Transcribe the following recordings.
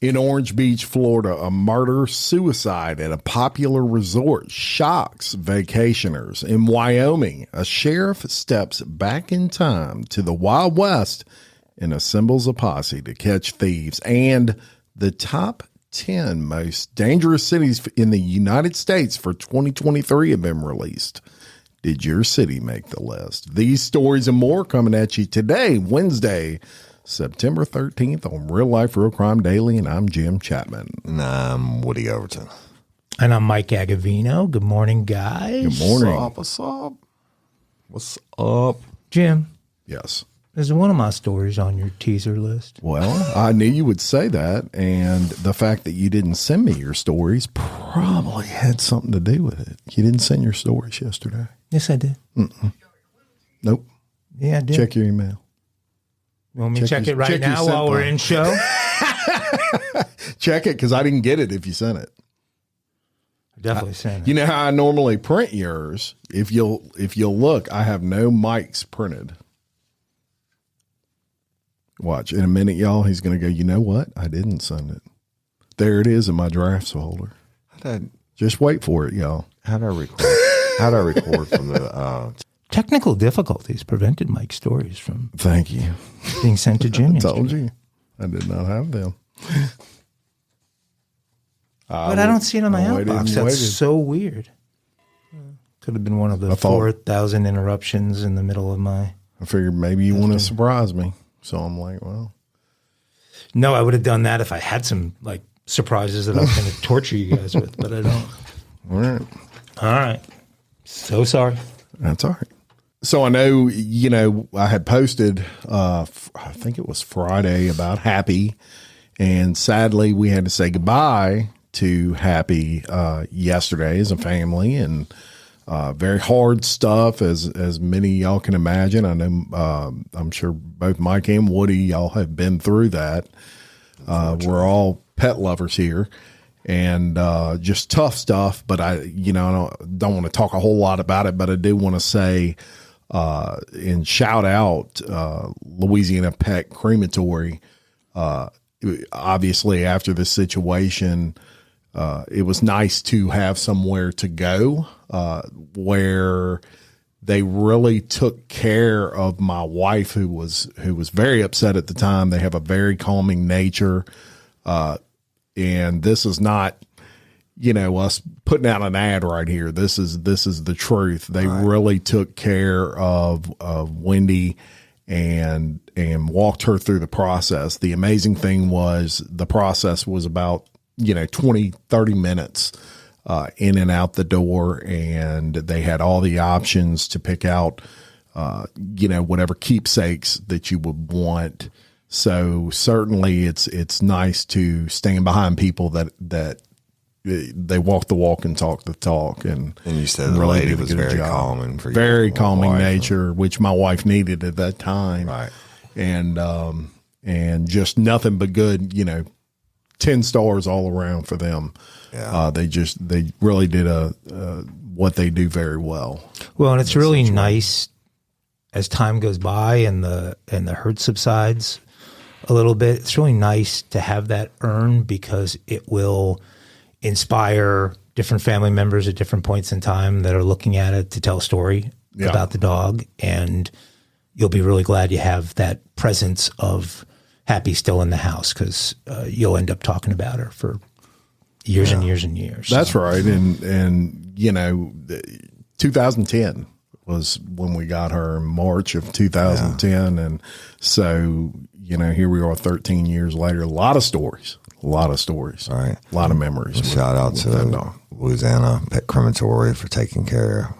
In Orange Beach, Florida, a murder-suicide at a popular resort shocks vacationers. In Wyoming, a sheriff steps back in time to the Wild West and assembles a posse to catch thieves. And the top 10 most dangerous cities in the United States for 2023 have been released. Did your city make the list? These stories and more coming at you today, Wednesday, September 13th on Real Life, Real Crime Daily, and I'm Jim Chapman. And I'm Woody Overton. And I'm Mike Agovino. Good morning, guys. Good morning. What's up? What's up? Jim, Yes. is one of my stories on your teaser list? Well, I knew you would say that, and the fact that you didn't send me your stories probably had something to do with it. You didn't send your stories yesterday. Yes, I did. Nope. Yeah, I did. Check your email. You want me to check it right check your now sent while we're file. in show? Check it, because I didn't get it if you sent it. I definitely sent it. You know how I normally print yours? If you'll look, I have no mics printed. Watch. In a minute, y'all, he's going to go, you know what? I didn't send it. There it is in my drafts folder. Just wait for it, y'all. How'd I record? How'd I record from the... Technical difficulties prevented Mike's stories from Thank you. being sent to Jim I told yesterday. you. I did not have them. But I don't see it on my waited outbox. and That's waited. so weird. Could have been one of the I thought- 4,000 interruptions in the middle of my... I figured maybe you want to surprise me. So I'm like, well. No, I would have done that if I had some like surprises that I was going to torture you guys with, but I don't. All right. All right. So sorry. That's all right. So I know, I had posted, I think it was Friday, about Happy. And sadly, we had to say goodbye to Happy yesterday as a family. And very hard stuff, as many of y'all can imagine. I know, I'm sure both Mike and Woody, y'all have been through that. We're all pet lovers here. And just tough stuff. But I don't want to talk a whole lot about it, but I do want to say and shout out Louisiana Pet Crematory. Obviously, after the situation, it was nice to have somewhere to go where they really took care of my wife, who was very upset at the time. They have a very calming nature. And this is not, us putting out an ad right here. This is the truth. They really took care of Wendy and walked her through the process. The amazing thing was the process was about, 20, 30 minutes in and out the door. And they had all the options to pick out, whatever keepsakes that you would want. So certainly it's nice to stand behind people that they walk the walk and talk the talk. And you said the lady was very calming for you. Very calming nature, which my wife needed at that time. Right. And just nothing but good, 10 stars all around for them. Yeah. They really did what they do very well. Well, and it's really nice as time goes by and the hurt subsides a little bit. It's really nice to have that urn because it will inspire different family members at different points in time that are looking at it to tell a story about the dog. And you'll be really glad you have that presence of Happy still in the house because you'll end up talking about her for years and years and years. That's right. And 2010 was when we got her, in March of 2010. And so, here we are 13 years later. A lot of stories. All right. A lot of memories. Shout out to Louisiana Pet Crematory for taking care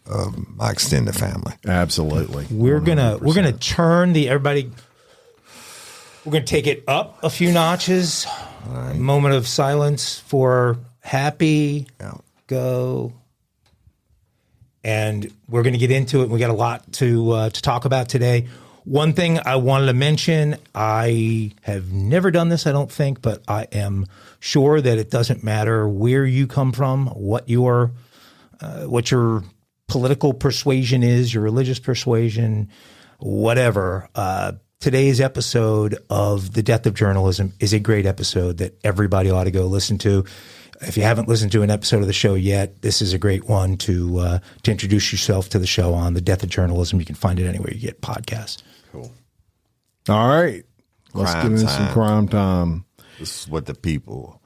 of my extended family. Absolutely. We're gonna turn we're gonna take it up a few notches. Right. Moment of silence for Happy. Yeah. Go. And we're going to get into it. We got a lot to talk about today. One thing I wanted to mention, I have never done this, I don't think, but I am sure that it doesn't matter where you come from, what your political persuasion is, your religious persuasion, whatever. today's episode of The Death of Journalism is a great episode that everybody ought to go listen to. If you haven't listened to an episode of the show yet, this is a great one to introduce yourself to the show on. The Death of Journalism. You can find it anywhere you get podcasts. Cool. All right. Let's Crime get into time. some crime time. This is what the people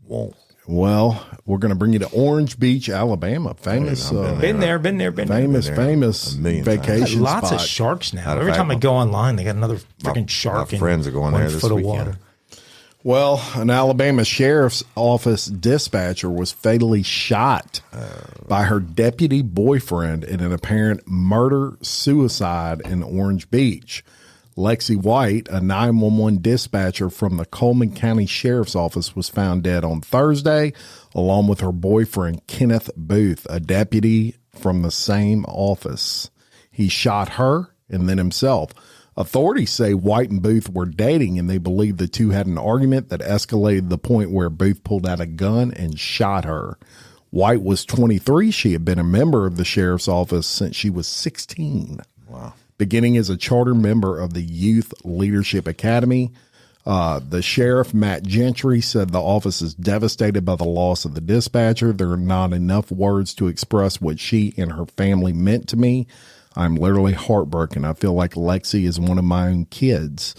want. Well, we're going to bring you to Orange Beach, Alabama. Famous, Been there. famous A million vacation Lots spot. of sharks now. Matter of Every fact, time I go online, they got another freaking shark. My friends are going there this weekend. Water. Well, an Alabama sheriff's office dispatcher was fatally shot by her deputy boyfriend in an apparent murder-suicide in Orange Beach. Lexi White, a 911 dispatcher from the Coleman County Sheriff's Office, was found dead on Thursday, along with her boyfriend, Kenneth Booth, a deputy from the same office. He shot her and then himself. Authorities say White and Booth were dating, and they believe the two had an argument that escalated to the point where Booth pulled out a gun and shot her. White was 23. She had been a member of the sheriff's office since she was 16. Wow. Beginning as a charter member of the Youth Leadership Academy. The sheriff, Matt Gentry, said the office is devastated by the loss of the dispatcher. There are not enough words to express what she and her family meant to me. I'm literally heartbroken. I feel like Lexi is one of my own kids.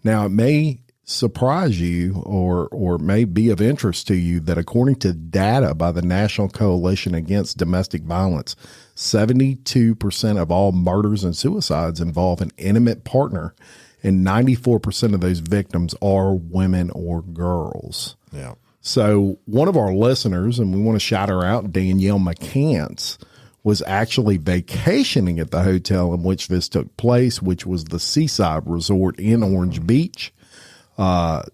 Now, it may surprise you or may be of interest to you that according to data by the National Coalition Against Domestic Violence, 72% of all murders and suicides involve an intimate partner, and 94% of those victims are women or girls. Yeah. So one of our listeners, and we want to shout her out, Danielle McCants, was actually vacationing at the hotel in which this took place, which was the Seaside Resort in Orange Beach. The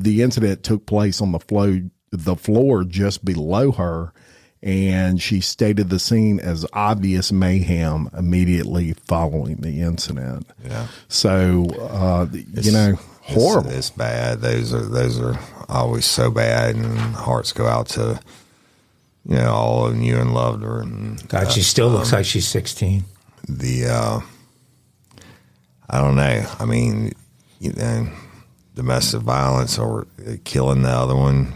incident took place on the floor just below her, and she stated the scene as obvious mayhem immediately following the incident. Yeah. So, horrible. It's bad. Those are always so bad, and hearts go out to, all of you and loved her. And God, she still looks like she's 16. I don't know. I mean, domestic violence or killing the other one.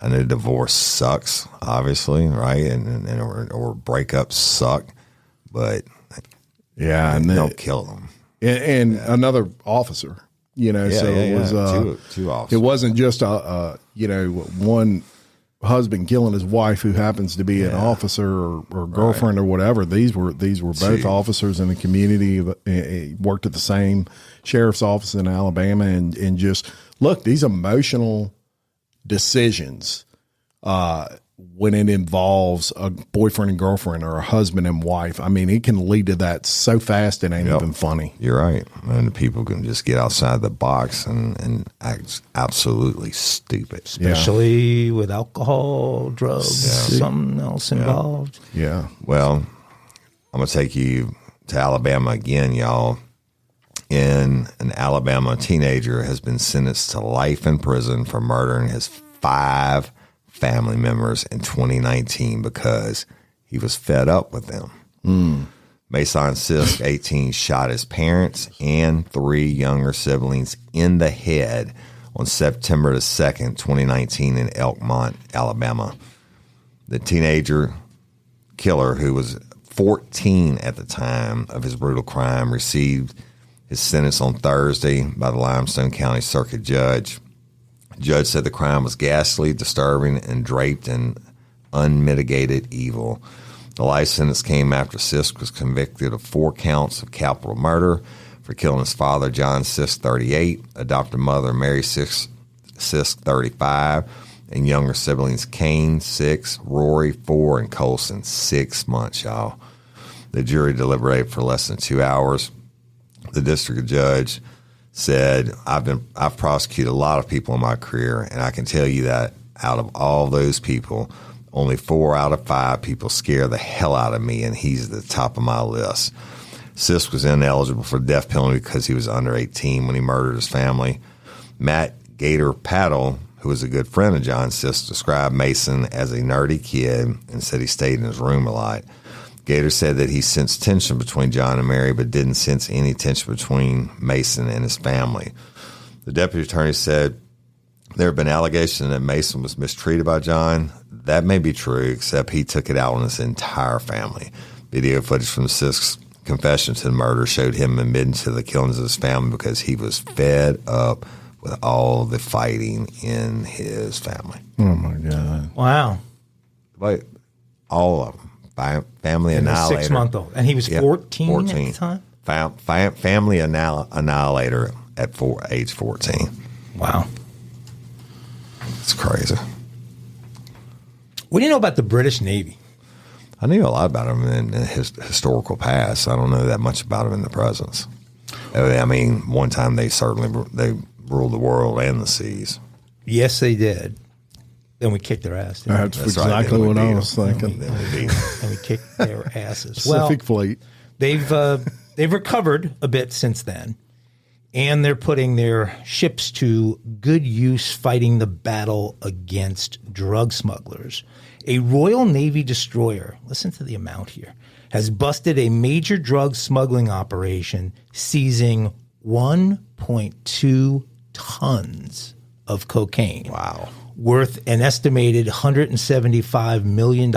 I know divorce sucks, obviously, right? Or breakups suck, but yeah, and don't kill them. And another officer, it was two officers. It wasn't just one husband killing his wife who happens to be an officer or girlfriend or whatever. These were both officers in the community, worked at the same sheriff's office in Alabama, and just look, these emotional decisions when it involves a boyfriend and girlfriend or a husband and wife. I mean, it can lead to that so fast it ain't even funny. You're right. And people can just get outside the box and act absolutely stupid. Especially with alcohol, drugs, something else involved. Yeah. Well, I'm going to take you to Alabama again, y'all. An Alabama teenager has been sentenced to life in prison for murdering his 5 family members in 2019 because he was fed up with them. Mason Sisk, 18, shot his parents and 3 younger siblings in the head on September the 2nd, 2019 in Elkmont, Alabama. The teenager killer, who was 14 at the time of his brutal crime, received his sentence on Thursday by the Limestone County Circuit Judge. The judge said the crime was ghastly, disturbing, and draped in unmitigated evil. The life sentence came after Sisk was convicted of 4 counts of capital murder for killing his father, John Sisk, 38, adopted mother, Mary Sisk, 35, and younger siblings, Kane, 6, Rory, 4, and Colson, 6 months, y'all. The jury deliberated for less than 2 hours. The district judge said, I've prosecuted a lot of people in my career, and I can tell you that out of all those people, only 4 out of 5 people scare the hell out of me, and he's at the top of my list. Sisk was ineligible for the death penalty because he was under 18 when he murdered his family. Matt Gator Paddle, who was a good friend of John Sisk, described Mason as a nerdy kid and said he stayed in his room a lot. Gator said that he sensed tension between John and Mary, but didn't sense any tension between Mason and his family. The deputy attorney said there have been allegations that Mason was mistreated by John. That may be true, except he took it out on his entire family. Video footage from the Sisk's confession to the murder showed him admitting to the killings of his family because he was fed up with all the fighting in his family. Oh, my God. Wow. Like, all of them. Family And a annihilator. 6-month-old. And he was 14 at the time? Family annihilator at age 14. Wow. It's crazy. What do you know about the British Navy? I knew a lot about him in his historical past. I don't know that much about him in the present. I mean, one time they ruled the world and the seas. Yes, they did. Then we kicked their ass. That's That's exactly right. what I was thinking. And we kicked their asses. Pacific Fleet. They've recovered a bit since then, and they're putting their ships to good use fighting the battle against drug smugglers. A Royal Navy destroyer, listen to the amount here, has busted a major drug smuggling operation, seizing 1.2 tons of cocaine. Wow. Worth an estimated $175 million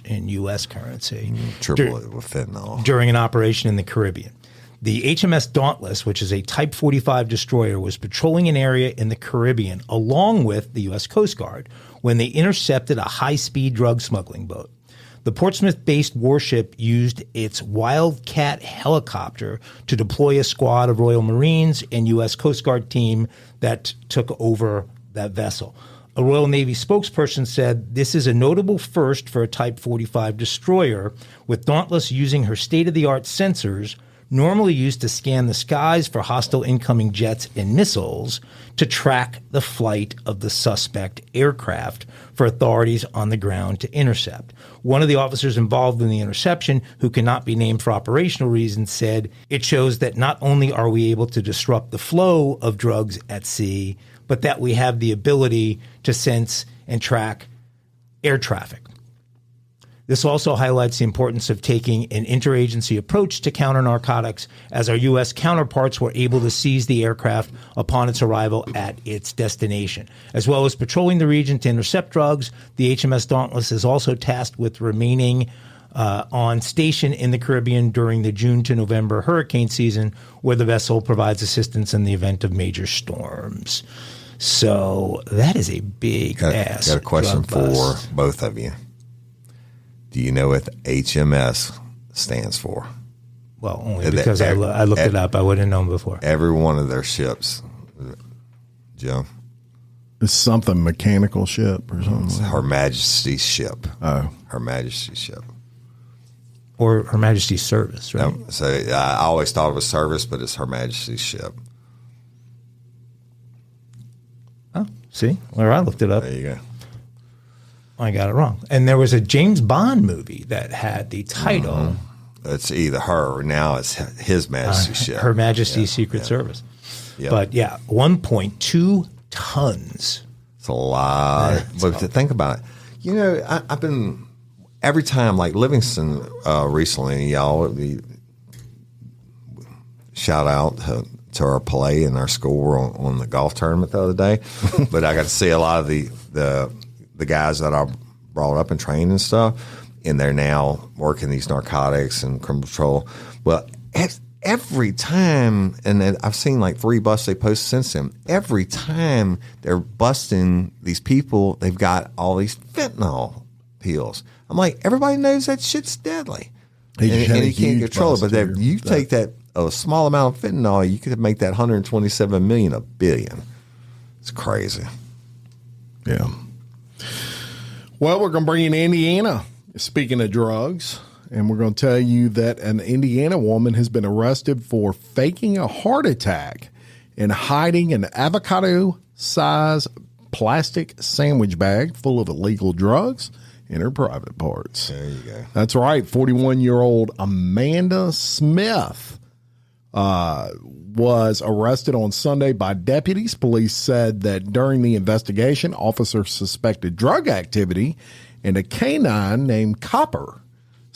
in U.S. currency. Triple it with fentanyl. During an operation in the Caribbean. The HMS Dauntless, which is a Type 45 destroyer, was patrolling an area in the Caribbean along with the U.S. Coast Guard when they intercepted a high-speed drug smuggling boat. The Portsmouth-based warship used its Wildcat helicopter to deploy a squad of Royal Marines and U.S. Coast Guard team that took over that vessel. A Royal Navy spokesperson said this is a notable first for a Type 45 destroyer, with Dauntless using her state-of-the-art sensors normally used to scan the skies for hostile incoming jets and missiles to track the flight of the suspect aircraft for authorities on the ground to intercept. One of the officers involved in the interception, who cannot be named for operational reasons, said, "It shows that not only are we able to disrupt the flow of drugs at sea, but that we have the ability to sense and track air traffic." This also highlights the importance of taking an interagency approach to counter narcotics, as our U.S. counterparts were able to seize the aircraft upon its arrival at its destination. As well as patrolling the region to intercept drugs, the HMS Dauntless is also tasked with remaining on station in the Caribbean during the June to November hurricane season, where the vessel provides assistance in the event of major storms. So that is a big ass. Got a question for both of you. Do you know what HMS stands for? Well, only because I looked it up. I wouldn't have known before. Every one of their ships, Joe. It's something mechanical ship or something. It's Her Majesty's ship. Oh. Her Majesty's ship. Or Her Majesty's service, right? So I always thought it was service, but it's Her Majesty's ship. Oh, see? Where I looked it up. There you go. I got it wrong. And there was a James Bond movie that had the title. It's either her or now it's His Majesty's ship. Her Majesty's Secret Service. Yeah. But yeah, 1.2 tons. It's a lot. But to think about it, you know, I've been, every time, like Livingston recently, y'all, shout out to our play in our school on the golf tournament the other day. But I got to see a lot of the guys that I brought up and trained and stuff, and they're now working these narcotics and criminal control. Well, every time, and I've seen like 3 busts they post since then, every time they're busting these people, they've got all these fentanyl pills. I'm like, everybody knows that shit's deadly. And you can't control it. But you take that a small amount of fentanyl, you could make that 127 million a billion. It's crazy. Yeah. Well, we're going to bring in Indiana, speaking of drugs, and we're going to tell you that an Indiana woman has been arrested for faking a heart attack and hiding an avocado-sized plastic sandwich bag full of illegal drugs in her private parts. There you go. That's right. 41-year-old Amanda Smith was arrested on Sunday by deputies. Police said that during the investigation, officers suspected drug activity, and a canine named Copper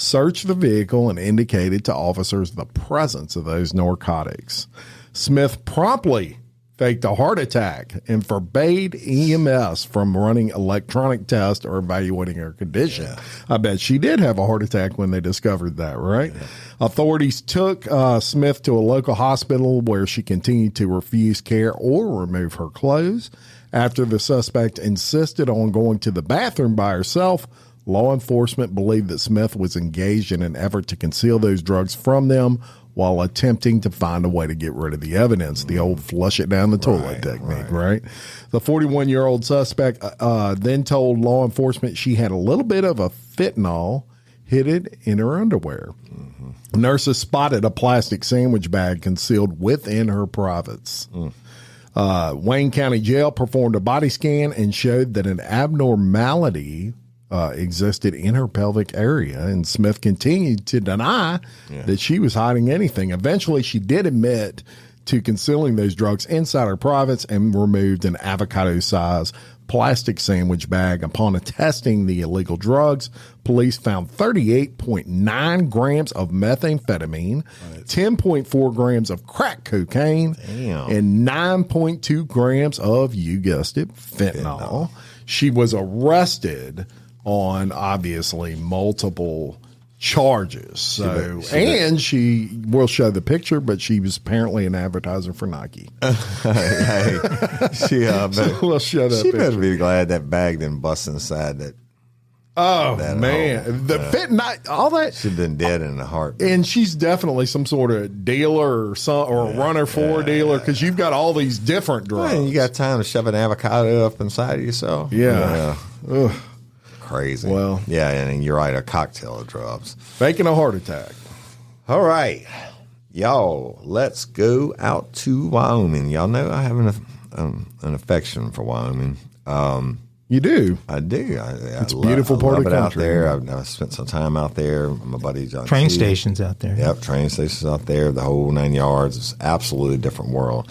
searched the vehicle and indicated to officers the presence of those narcotics. Smith promptly faked a heart attack and forbade EMS from running electronic tests or evaluating her condition. Yeah. I bet she did have a heart attack when they discovered that, right? Yeah. Authorities took Smith to a local hospital where she continued to refuse care or remove her clothes. After the suspect insisted on going to the bathroom by herself, law enforcement believed that Smith was engaged in an effort to conceal those drugs from them while attempting to find a way to get rid of the evidence, the old flush it down the toilet technique, right? The 41-year-old suspect then told law enforcement she had a little bit of a fentanyl hidden in her underwear. Mm-hmm. Nurses spotted a plastic sandwich bag concealed within her privates. Wayne County Jail performed a body scan and showed that an abnormality existed in her pelvic area, and Smith continued to deny that she was hiding anything. Eventually, she did admit to concealing those drugs inside her privates and removed an avocado-sized plastic sandwich bag. Upon testing the illegal drugs, police found 38.9 grams of methamphetamine, 10.4 grams of crack cocaine, and 9.2 grams of, you guessed it, fentanyl. She was arrested on obviously multiple charges. So, she will show the picture, but she was apparently an advertiser for Nike. We'll show that she picture. better be glad that bag didn't bust inside that. Oh, man. The fentanyl, all that. She'd been dead in a heartbeat. And she's definitely some sort of dealer or a runner for a dealer, because you've got all these different drugs. Man, you got time to shove an avocado up inside of yourself? Yeah. Ugh. Crazy. Well, yeah, and you're right, a cocktail of drugs. Faking a heart attack. All right, y'all, let's go out to Wyoming. Y'all know I have an affection for Wyoming. You do? I do. It's a beautiful part of the country. Out there. I've spent some time out there. My buddy John. Train stations out there. Yep, train stations out there. The whole 9 yards. It's absolutely a different world.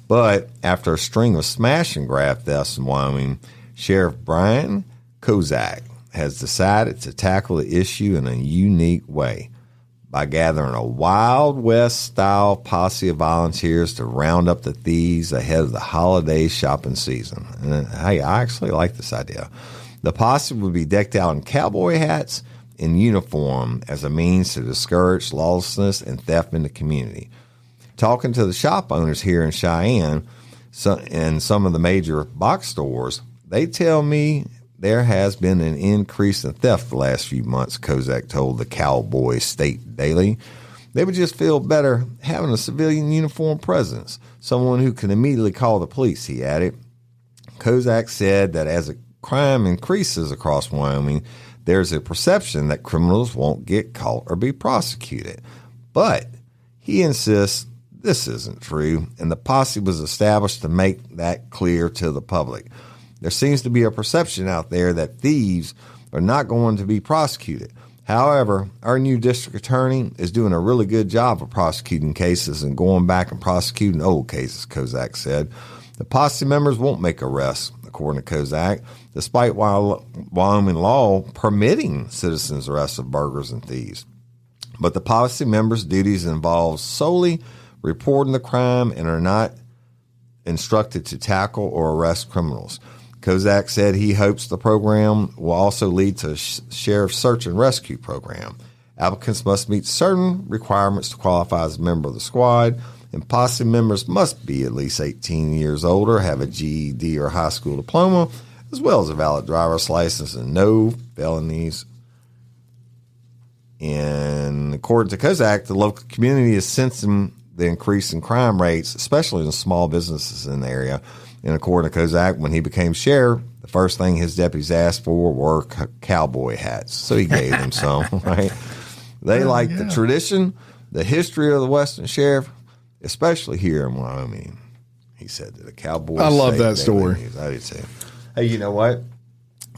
But after a string of smash and grab thefts in Wyoming, Sheriff Brian Kozak has decided to tackle the issue in a unique way by gathering a Wild West-style posse of volunteers to round up the thieves ahead of the holiday shopping season. And hey, I actually like this idea. The posse would be decked out in cowboy hats and uniform as a means to discourage lawlessness and theft in the community. Talking to the shop owners here in Cheyenne and some of the major box stores, they tell me there has been an increase in theft the last few months, Kozak told the Cowboy State Daily. They would just feel better having a civilian uniform presence, someone who can immediately call the police, he added. Kozak said that as crime increases across Wyoming, there's a perception that criminals won't get caught or be prosecuted. But he insists this isn't true, and the posse was established to make that clear to the public. There seems to be a perception out there that thieves are not going to be prosecuted. However, our new district attorney is doing a really good job of prosecuting cases and going back and prosecuting old cases, Kozak said. The posse members won't make arrests, according to Kozak, despite Wyoming law permitting citizens' arrests of burglars and thieves. But the posse members' duties involve solely reporting the crime and are not instructed to tackle or arrest criminals. Kozak said he hopes the program will also lead to a sheriff's search and rescue program. Applicants must meet certain requirements to qualify as a member of the squad, and posse members must be at least 18 years older, have a GED or high school diploma, as well as a valid driver's license and no felonies. And according to Kozak, the local community is sensing the increase in crime rates, especially in small businesses in the area. And according to Kozak, when he became sheriff, the first thing his deputies asked for were cowboy hats. So he gave them some, right? They like the tradition, the history of the Western Sheriff, especially here in Wyoming. He said to the Cowboys. I love that story. I do too. Hey, you know what?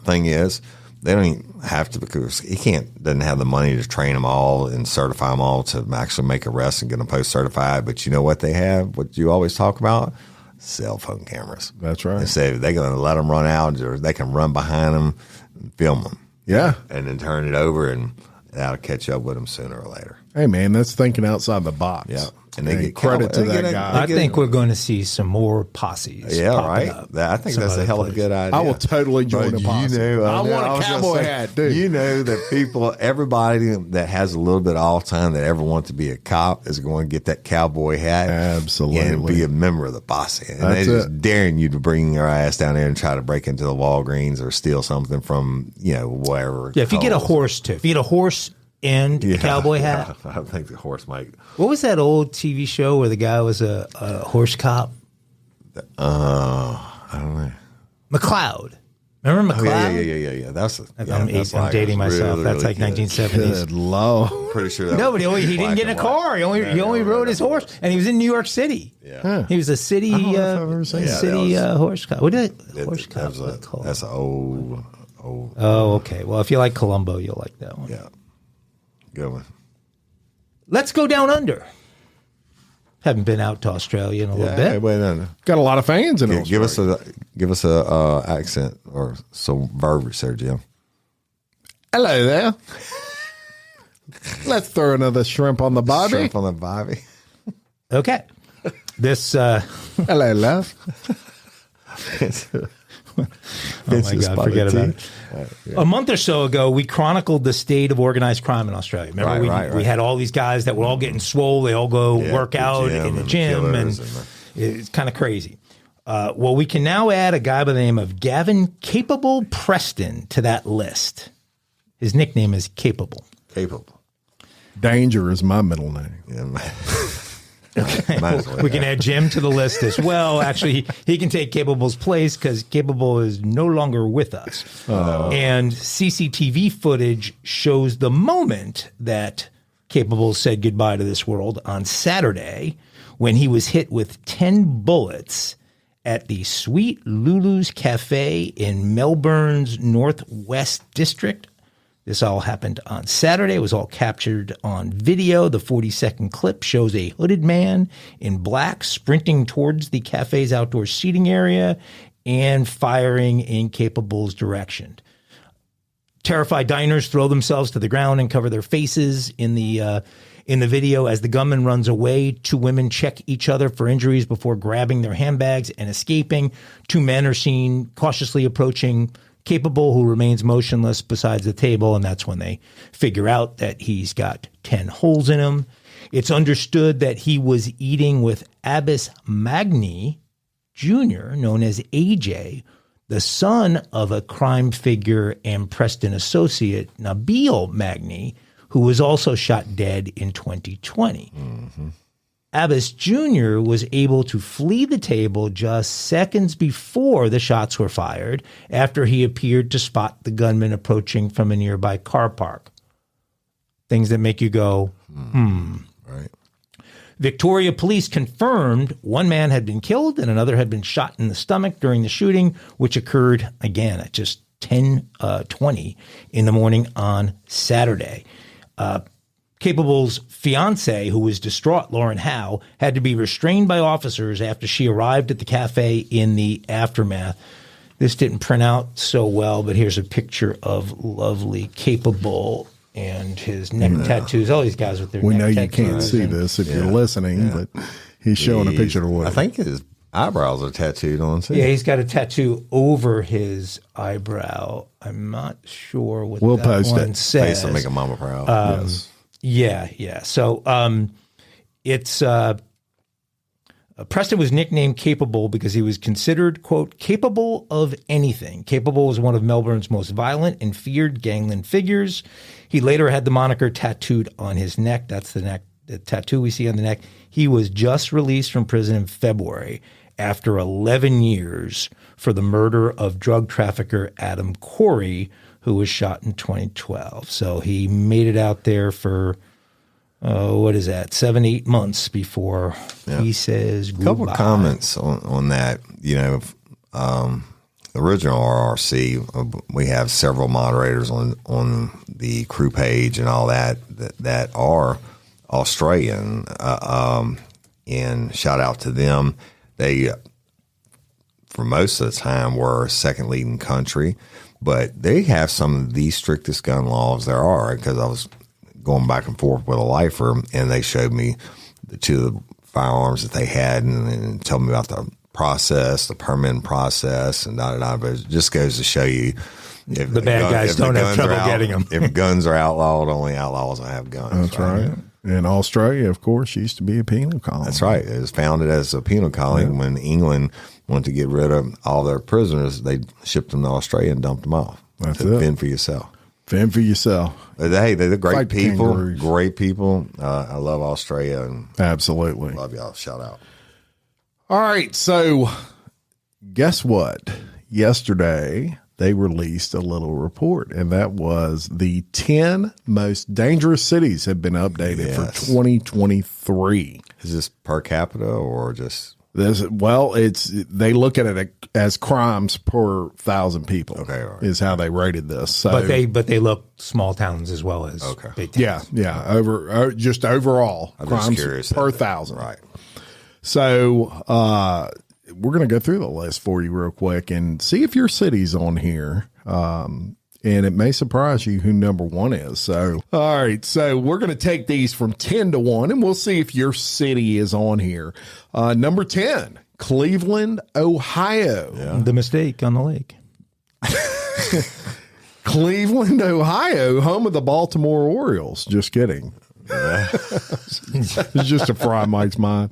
Thing is, they don't even have to, because he doesn't have the money to train them all and certify them all to actually make arrests and get them post-certified. But you know what they have? What you always talk about? Cell phone cameras. That's right. And so they're going to let them run out, or they can run behind them and film them. Yeah. And then turn it over. And that'll catch up with them sooner or later. Hey, man, that's thinking outside the box. Yeah. And they get credit to that guy. I think we're going to see some more posses. Yeah, popping right. up I think some that's a other hell of a places. good idea. I will totally join But a posse. I want a cowboy hat, dude. You know that everybody that has a little bit of all time that ever wants to be a cop is going to get that cowboy hat. Absolutely. And be a member of the posse. And That's they're just it. daring you to bring your ass down there and try to break into the Walgreens or steal something from, wherever. Yeah, if you get a horse too. If you get a horse and a cowboy hat. I think the horse might. What was that old TV show where the guy was a horse cop? I don't know. McLeod. Remember Oh, McLeod? yeah. That's I'm dating myself. That's like 1970s. Good Lord. Pretty sure. No, but he didn't get in a car. He only rode his horse, and he was in New York City. Yeah. He was a city I don't know if I've ever seen that. horse cop. What did horse cop called? That's an old. Oh, okay. Well, if you like Columbo, you'll like that one. Yeah. Good one. Let's go down under. Haven't been out to Australia in a little bit. Wait, no. Got a lot of fans in Give Australia. us a accent or some verbiage there, Jim. Hello there. Let's throw another shrimp on the barbie. Shrimp on the bobby. Okay. This. Hello, love. Oh my God, forget about it. A month or so ago, we chronicled the state of organized crime in Australia. Remember, Right. we had all these guys that were all getting swole. They all go work the out gym in the and gym, and killers it's kind of crazy. Well, we can now add a guy by the name of Gavin Capable Preston to that list. His nickname is Capable. Capable. Danger is my middle name. Yeah. Might as well. We can add Jim to the list as well. Actually, he can take Capable's place because Capable is no longer with us. And CCTV footage shows the moment that Capable said goodbye to this world on Saturday when he was hit with 10 bullets at the Sweet Lulu's Cafe in Melbourne's Northwest District. This all happened on Saturday. It was all captured on video. The 40-second clip shows a hooded man in black sprinting towards the cafe's outdoor seating area and firing in Capable's direction. Terrified diners throw themselves to the ground and cover their faces in the video as the gunman runs away. Two women check each other for injuries before grabbing their handbags and escaping. Two men are seen cautiously approaching Capable, who remains motionless beside the table, and that's when they figure out that he's got 10 holes in him. It's understood that he was eating with Abbas Magni Jr., known as AJ, the son of a crime figure and Preston associate, Nabil Magni, who was also shot dead in 2020. Mm-hmm. Abbas Jr. was able to flee the table just seconds before the shots were fired after he appeared to spot the gunman approaching from a nearby car park. Things that make you go, Right. Victoria police confirmed one man had been killed and another had been shot in the stomach during the shooting, which occurred, again, at just 10:20 in the morning on Saturday. Capable's fiance, who was distraught, Lauren Howe, had to be restrained by officers after she arrived at the cafe in the aftermath. This didn't print out so well, but here's a picture of lovely Capable and his neck tattoos. All these guys with their We neck know you tattoos. can't see this if you're listening, but he's showing a picture of what. I think his eyebrows are tattooed on too. Yeah, he's got a tattoo over his eyebrow. I'm not sure what We'll that post one it. says. Face will make a mama proud. Yes. Yeah. So it's Preston was nicknamed Capable because he was considered, quote, capable of anything. Capable was one of Melbourne's most violent and feared gangland figures. He later had the moniker tattooed on his neck. That's the tattoo we see on the neck. He was just released from prison in February after 11 years for the murder of drug trafficker Adam Corey, who was shot in 2012. So he made it out there for, 7-8 months before he says goodbye. A couple of comments on that. The original RRC, we have several moderators on the crew page and all that are Australian, and shout out to them. They, for most of the time, were second leading country. But they have some of the strictest gun laws there are, because I was going back and forth with a lifer, and they showed me the two of the firearms that they had and told me about the process, the permitting process, and da-da-da. But it just goes to show you, if the bad guys don't have trouble getting them. If guns are outlawed, only outlaws will have guns. That's right. And Australia, of course, used to be a penal colony. That's right. It was founded as a penal colony. Yeah. When England wanted to get rid of all their prisoners, they shipped them to Australia and dumped them off. That's it. Fend for yourself. Fend for yourself. But hey, they're great Fight people. kangaroos. Great people. I love Australia. And absolutely. Love y'all. Shout out. All right. So guess what? Yesterday, they released a little report, and that was the 10 most dangerous cities have been updated for 2023. Is this per capita or just? Well, they look at it as crimes per 1,000 people. Okay, all right. Is how they rated this. So, but they look small towns as well as big towns. Yeah. Just overall I'm crimes just per 1,000. Right. So we're going to go through the list for you real quick and see if your city's on here. And it may surprise you who number one is. So, all right. So we're going to take these from 10 to 1, and we'll see if your city is on here. Number 10, Cleveland, Ohio. Yeah. The mistake on the lake. Cleveland, Ohio, home of the Baltimore Orioles. Just kidding. It's just to fry Mike's mind.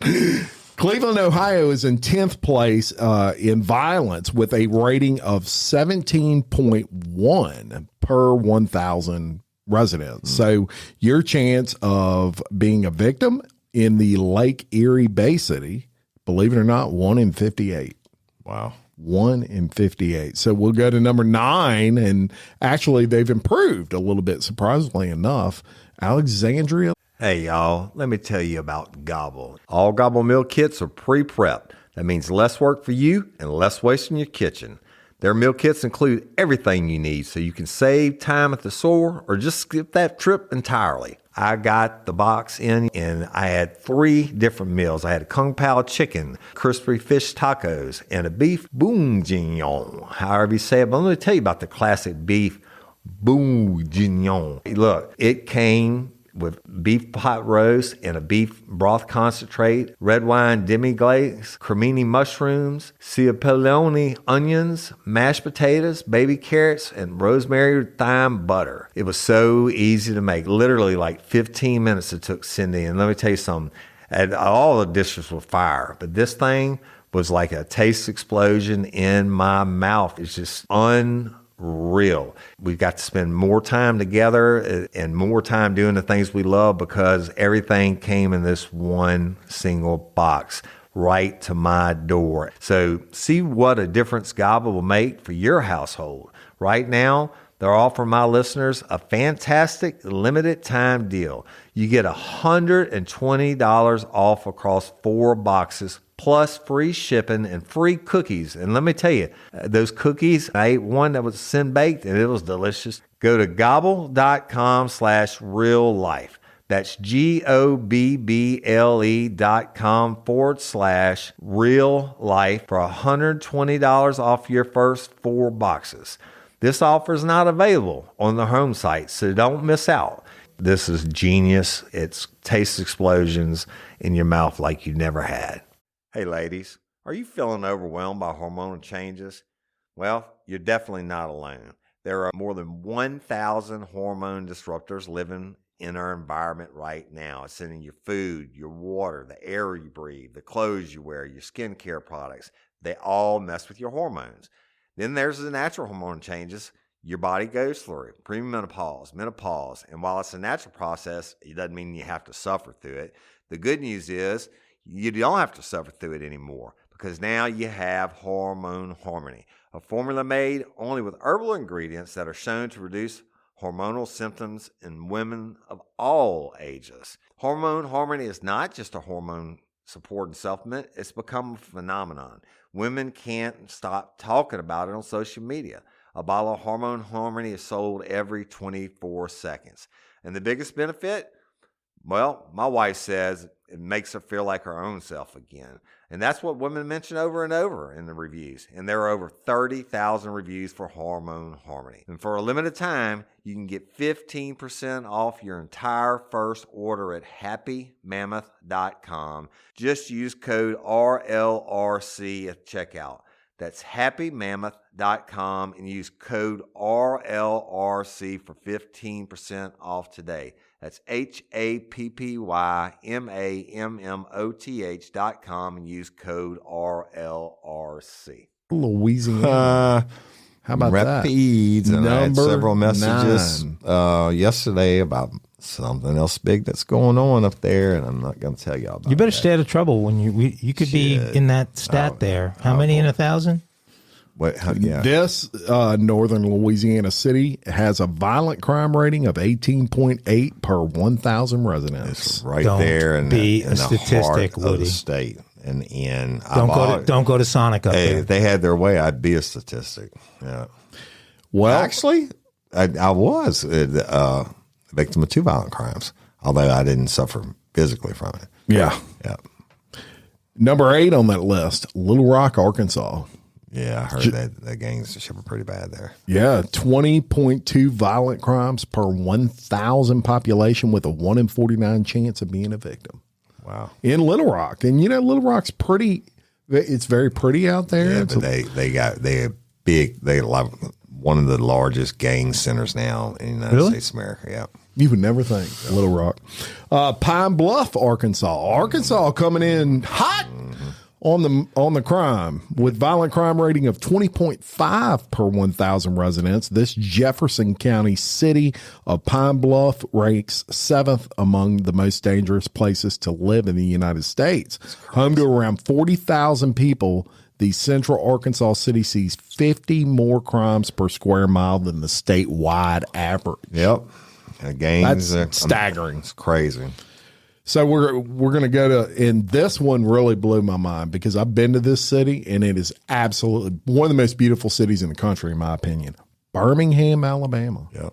Cleveland, Ohio is in 10th place in violence with a rating of 17.1 per 1,000 residents. So your chance of being a victim in the Lake Erie Bay City, believe it or not, 1 in 58. Wow. 1 in 58. So we'll go to number 9, and actually they've improved a little bit, surprisingly enough. Alexandria. Hey, y'all, let me tell you about Gobble. All Gobble meal kits are pre-prepped. That means less work for you and less waste in your kitchen. Their meal kits include everything you need so you can save time at the store or just skip that trip entirely. I got the box in and I had 3 different meals. I had a Kung Pao chicken, crispy fish tacos, and a beef bourguignon, however you say it. But let me tell you about the classic beef bourguignon. Look, it came with beef pot roast and a beef broth concentrate, red wine demi-glace, cremini mushrooms, cipollone onions, mashed potatoes, baby carrots, and rosemary thyme butter. It was so easy to make. Literally like 15 minutes it took Cindy. And let me tell you something, all the dishes were fire, but this thing was like a taste explosion in my mouth. It's just unreal. We've got to spend more time together and more time doing the things we love because everything came in this one single box right to my door. So see what a difference Gobble will make for your household. Right now, they're offering my listeners a fantastic limited time deal. You get $120 off across 4 boxes plus free shipping and free cookies. And let me tell you, those cookies, I ate one that was sin-baked and it was delicious. Go to gobble.com/reallife. That's GOBBLE.com/real-life for $120 off your first 4 boxes. This offer is not available on the home site, so don't miss out. This is genius. It's taste explosions in your mouth like you never had. Hey ladies, are you feeling overwhelmed by hormonal changes? Well, you're definitely not alone. There are more than 1,000 hormone disruptors living in our environment right now. It's in your food, your water, the air you breathe, the clothes you wear, your skincare products. They all mess with your hormones. Then there's the natural hormone changes your body goes through, premenopause, menopause. And while it's a natural process, it doesn't mean you have to suffer through it. The good news is you don't have to suffer through it anymore because now you have Hormone Harmony, a formula made only with herbal ingredients that are shown to reduce hormonal symptoms in women of all ages. Hormone Harmony is not just a hormone support and supplement. It's become a phenomenon. Women can't stop talking about it on social media. A bottle of Hormone Harmony is sold every 24 seconds. And the biggest benefit? Well, my wife says it makes her feel like her own self again. And that's what women mention over and over in the reviews. And there are over 30,000 reviews for Hormone Harmony. And for a limited time, you can get 15% off your entire first order at happymammoth.com. Just use code RLRC at checkout. That's happymammoth.com and use code RLRC for 15% off today. That's happymammoth.com and use code RLRC. Louisiana. How about Rep that? feeds, and I had Number several messages 9. yesterday about something else big that's going on up there, and I'm not going to tell y'all about You better that. stay out of trouble when you could be in that stat there. How many in 1,000? Wait, yeah. This northern Louisiana city has a violent crime rating of 18.8 per 1,000 residents. It's right Don't there in be the, a in the statistic, heart of Woody. the state. And in Don't go to Sonic up Hey, there. if they had their way, I'd be a statistic. Yeah. Well, Actually, I was a victim of 2 violent crimes, although I didn't suffer physically from it. yeah. Yeah. Number 8 on that list, Little Rock, Arkansas. Yeah, I heard that the gangs are pretty bad there. Yeah, 20.2 violent crimes per 1,000 population with a 1 in 49 chance of being a victim. Wow. In Little Rock. And, Little Rock's pretty, it's very pretty out there. Yeah, It's but they like one of the largest gang centers now in the United States of America. Yeah. You would never think, Little Rock. Pine Bluff, Arkansas. Arkansas coming in hot on the crime with violent crime rating of 20.5 per 1,000 residents. This Jefferson County city of Pine Bluff ranks 7th among the most dangerous places to live in the United States. Home to around 40,000 people, the central Arkansas city sees 50 more crimes per square mile than the statewide average. Yep. Gangs. That's staggering. It's crazy. So we're going to go to, and this one really blew my mind because I've been to this city and it is absolutely one of the most beautiful cities in the country, in my opinion. Birmingham, Alabama. Yep.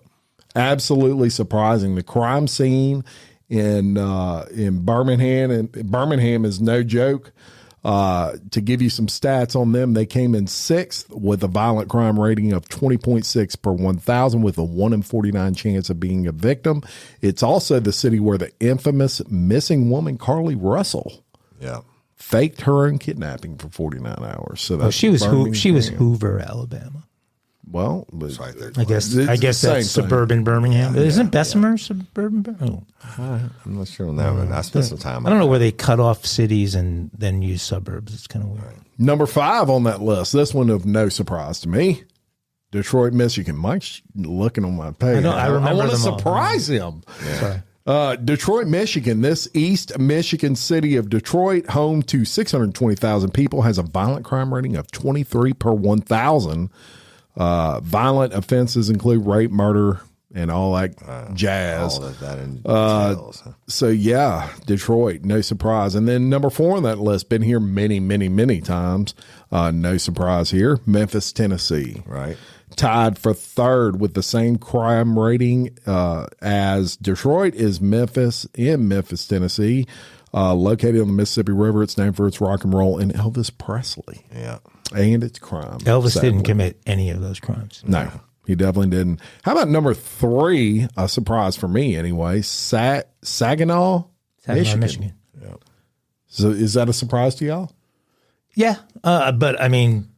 Absolutely surprising. The crime scene in Birmingham, and Birmingham is no joke. To give you some stats on them, they came in 6th with a violent crime rating of 20.6 per 1,000 with a 1 in 49 chance of being a victim. It's also the city where the infamous missing woman, Carly Russell, faked her own kidnapping for 49 hours. So that's she was Hoover, Alabama. Well, It's right there. I guess It's the that's same suburban Birmingham. Isn't Bessemer suburban Birmingham? Oh. I'm not sure on that, but I spent some time. I don't know where they cut off cities and then use suburbs. It's kind of weird. Number 5 on that list. This one of no surprise to me. Detroit, Michigan. Mike's looking on my page. I remember I want to them all. surprise him. Sorry. Detroit, Michigan. This East Michigan city of Detroit, home to 620,000 people, has a violent crime rating of 23 per 1,000. Violent offenses include rape, murder, and all that jazz. All of that in details. Huh? So yeah, Detroit, no surprise. And then number 4 on that list, been here many, many, many times. No surprise here. Memphis, Tennessee. Right. Tied for 3rd with the same crime rating as Detroit is Memphis, Tennessee. Located on the Mississippi River. It's named for its rock and roll and Elvis Presley. Yeah. And its crime. Elvis sadly. didn't commit any of those crimes. No, he definitely didn't. How about number 3? A surprise for me anyway. Saginaw, Michigan. Yeah. So is that a surprise to y'all? Yeah, but I mean,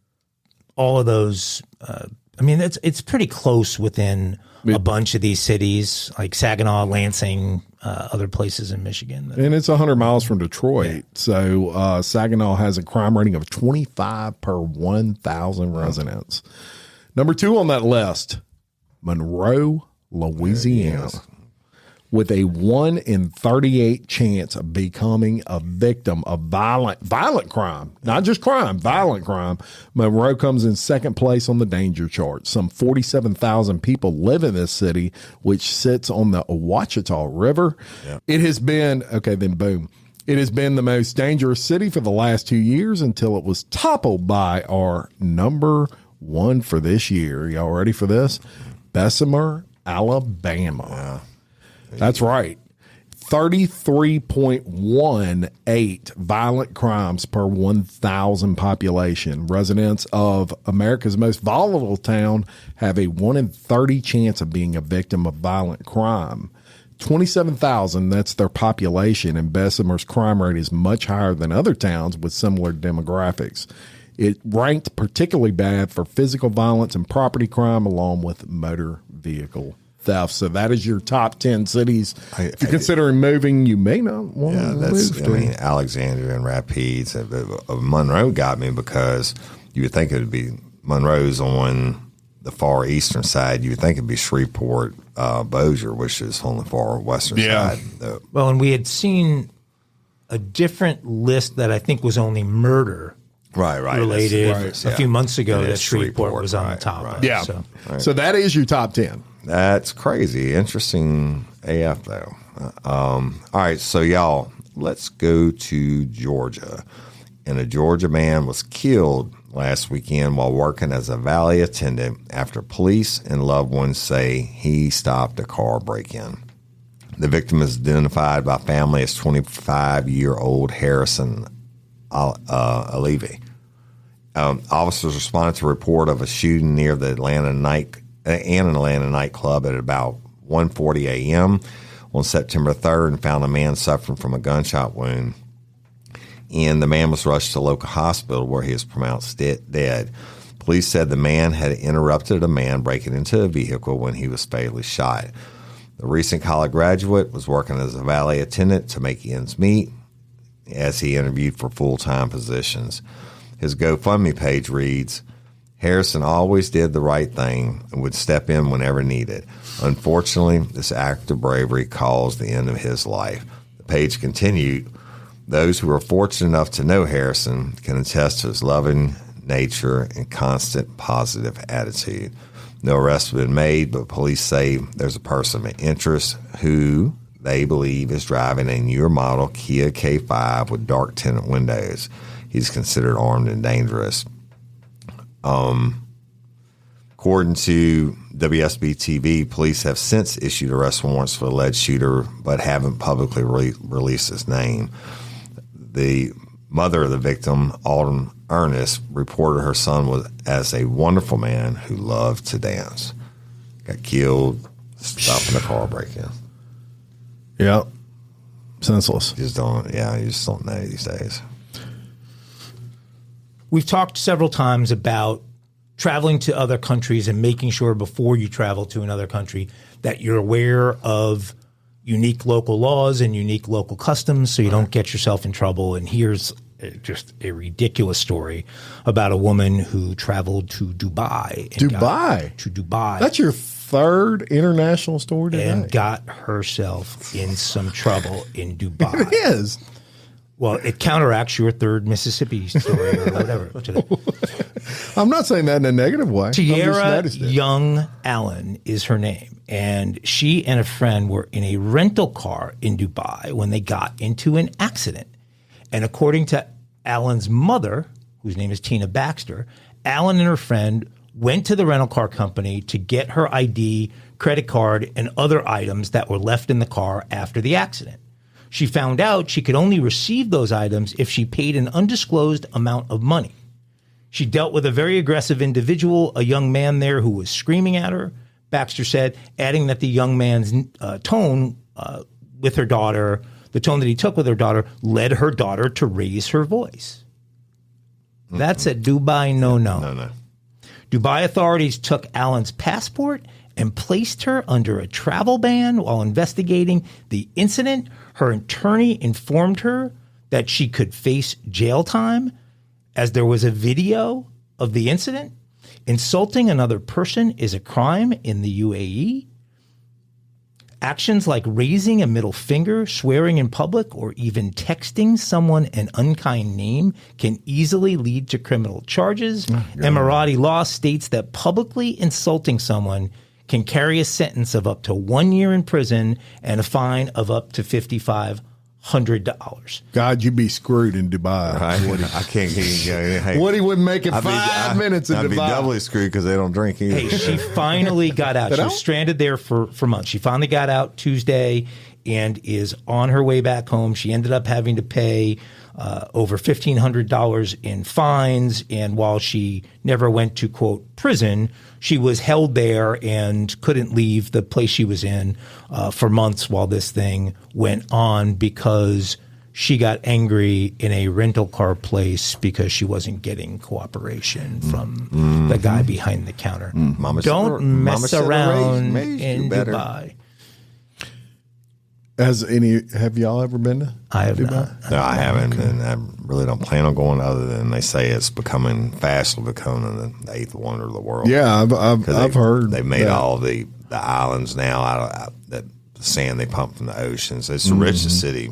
all of those. I mean, it's pretty close within a bunch of these cities, like Saginaw, Lansing, other places in Michigan. And it's 100 miles from Detroit. Yeah. So Saginaw has a crime rating of 25 per 1,000 residents. Number 2 on that list, Monroe, Louisiana, with a 1 in 38 chance of becoming a victim of violent crime. Not just crime, violent crime. Monroe comes in 2nd place on the danger chart. Some 47,000 people live in this city, which sits on the Ouachita River. Yeah. It has been, it has been the most dangerous city for the last 2 years until it was toppled by our number 1 for this year. Y'all ready for this? Bessemer, Alabama. Yeah. That's right. 33.18 violent crimes per 1,000 population. Residents of America's most volatile town have a 1 in 30 chance of being a victim of violent crime. 27,000, that's their population, and Bessemer's crime rate is much higher than other towns with similar demographics. It ranked particularly bad for physical violence and property crime, along with motor vehicle theft. So that is your top 10 cities. If you're considering moving, you may not want to move to. I mean, Alexandria and Rapides. Monroe got me because you would think it would be Monroe's on the far eastern side. You would think it'd be Shreveport, Bossier, which is on the far western side. Well, and we had seen a different list that I think was only murder related a few months ago that Shreveport was on the top of. Yeah. So that is your top 10. That's crazy. Interesting AF, though. All right, so y'all, let's go to Georgia. And a Georgia man was killed last weekend while working as a valet attendant after police and loved ones say he stopped a car break-in. The victim is identified by family as 25-year-old Harrison Alevy. Officers responded to a report of a shooting near the Atlanta nightclub at about 1:40 a.m. on September 3rd and found a man suffering from a gunshot wound. And the man was rushed to a local hospital where he was pronounced dead. Police said the man had interrupted a man breaking into a vehicle when he was fatally shot. The recent college graduate was working as a valet attendant to make ends meet as he interviewed for full-time positions. His GoFundMe page reads, Harrison always did the right thing and would step in whenever needed. Unfortunately, this act of bravery caused the end of his life. The page continued, those who are fortunate enough to know Harrison can attest to his loving nature and constant positive attitude. No arrests have been made, but police say there's a person of interest who they believe is driving a newer model Kia K5 with dark tinted windows. He's considered armed and dangerous. According to WSB TV, police have since issued arrest warrants for the alleged shooter, but haven't publicly released his name. The mother of the victim, Autumn Ernest, reported her son was as a wonderful man who loved to dance. Got killed, stopping a car break-in. Yep. Senseless. You just don't know these days. We've talked several times about traveling to other countries and making sure before you travel to another country that you're aware of unique local laws and unique local customs so you don't get yourself in trouble. And here's just a ridiculous story about a woman who traveled to Dubai. That's your third international story today. And got herself in some trouble in Dubai. It is. Well, it counteracts your third Mississippi story or whatever today. I'm not saying that in a negative way. Tiara Young Allen is her name. And she and a friend were in a rental car in Dubai when they got into an accident. And according to Allen's mother, whose name is Tina Baxter, Allen and her friend went to the rental car company to get her ID, credit card, and other items that were left in the car after the accident. She found out she could only receive those items if she paid an undisclosed amount of money. She dealt with a very aggressive individual, a young man there who was screaming at her, Baxter said, adding that the young man's tone with her daughter, the tone that he took with her daughter, led her daughter to raise her voice. Mm-hmm. That's a Dubai no-no. No. Dubai authorities took Allen's passport and placed her under a travel ban while investigating the incident. Her attorney informed her that she could face jail time as there was a video of the incident. Insulting another person is a crime in the UAE. Actions like raising a middle finger, swearing in public, or even texting someone an unkind name can easily lead to criminal charges. Emirati law states that publicly insulting someone can carry a sentence of up to 1 year in prison and a fine of up to $5,500. God, you'd be screwed in Dubai. I can't get Woody wouldn't make it 5 minutes in Dubai. I'd be doubly screwed because they don't drink either. Hey, she finally got out. She was stranded there for months. She finally got out Tuesday, and is on her way back home. She ended up having to pay over $1,500 in fines. And while she never went to, quote, prison, she was held there and couldn't leave the place she was in for months while this thing went on because she got angry in a rental car place because she wasn't getting cooperation from the guy behind the counter. Don't mess around in Dubai. Have y'all ever been to I have Dubai? not. No, I haven't, and I really don't plan on going. Other than they say it's fastly becoming the eighth wonder of the world. Yeah, I've heard they've made that. all the islands now out of that sand they pump from the oceans. It's the richest city,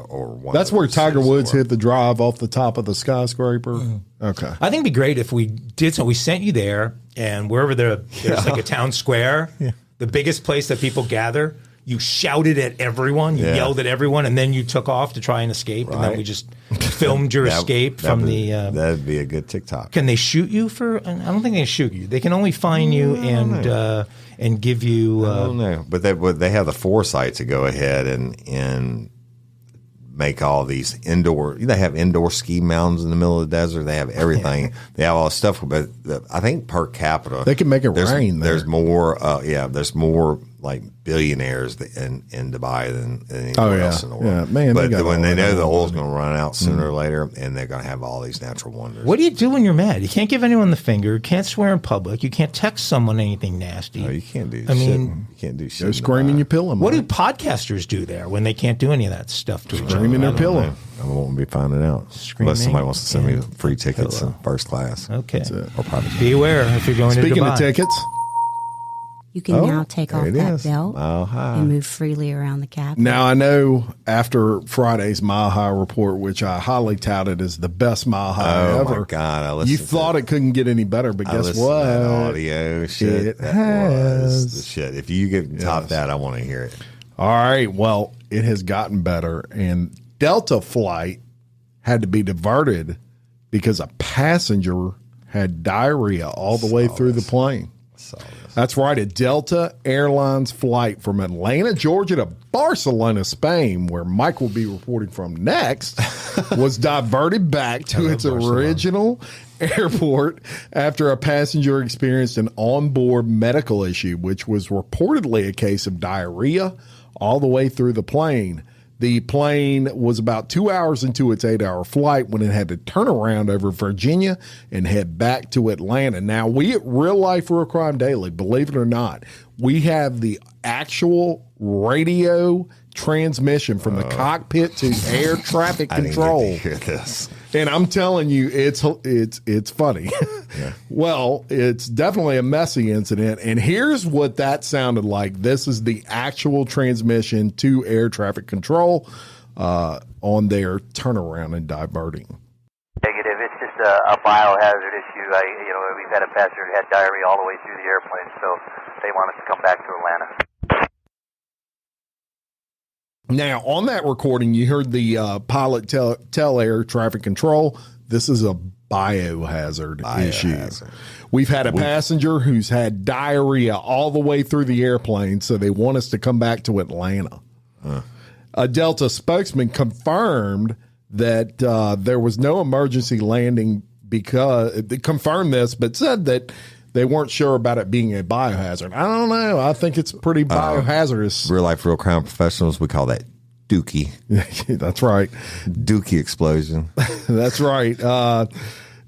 or one. That's of where the Tiger cities in the Woods world. hit the drive off the top of the skyscraper. Okay. I think it'd be great if we did so. We sent you there, and wherever there's like a town square, the biggest place that people gather, you shouted at everyone, you yelled at everyone, and then you took off to try and escape, and then we just filmed your escape from the. That'd be a good TikTok. Can they shoot you for? I don't think they shoot you. They can only fine you and give you. I don't know, but they have the foresight to go ahead and make all these indoor. They have indoor ski mountains in the middle of the desert. They have everything. They have all this stuff. But I think per capita, They can make it rain there. There's more. There's more like billionaires in Dubai than anywhere else in the world. Yeah, man, they But got when all they know that the money. oil's going to run out sooner or later, and they're going to have all these natural wonders. What do you do when you're mad? You can't give anyone the finger. You can't swear in public. You can't text someone anything nasty. No, you can't do. I shit. mean, you can't do shit. Go in scream in Dubai. your pillow. what do man. podcasters do there when they can't do any of that stuff to each other? Scream in their pillow. I won't be finding out Screaming unless somebody wants to send me in free tickets in first class. Okay. Or private. Be aware if you're going to Speaking Dubai. of tickets, You can now take there off it that is. belt Mile high. and move freely around the cabin. now I know after Friday's Mile High report, which I highly touted as the best Mile High Oh ever. my God! I listened You to thought it couldn't get any better, but I guess listened what? to that audio shit. It that has. was the shit. If you get top that, I want to hear it. All right. Well, it has gotten better, and Delta flight had to be diverted because a passenger had diarrhea all the way through the plane. So That's right. A Delta Airlines flight from Atlanta, Georgia to Barcelona, Spain, where Mike will be reporting from next, was diverted back to its original airport after a passenger experienced an onboard medical issue, which was reportedly a case of diarrhea all the way through the plane. The plane was about 2 hours into its 8-hour flight when it had to turn around over Virginia and head back to Atlanta. Now, we at Real Life Real Crime Daily, believe it or not, we have the actual radio transmission from the cockpit to air traffic I didn't control. get to hear this. And I'm telling you, it's funny. Well, it's definitely a messy incident. And here's what that sounded like. This is the actual transmission to air traffic control on their turnaround and diverting. Negative. It's just a biohazard issue. We've had a passenger who had diarrhea all the way through the airplane, so they want us to come back to Atlanta. Now, on that recording, you heard the pilot tell air traffic control, this is a biohazard issue. We've had a passenger who's had diarrhea all the way through the airplane, so they want us to come back to Atlanta. A Delta spokesman confirmed that there was no emergency landing because they confirmed this, but said that they weren't sure about it being a biohazard. I don't know. I think it's pretty biohazardous. Real life, real crime professionals, we call that dookie. That's right. Dookie explosion. That's right.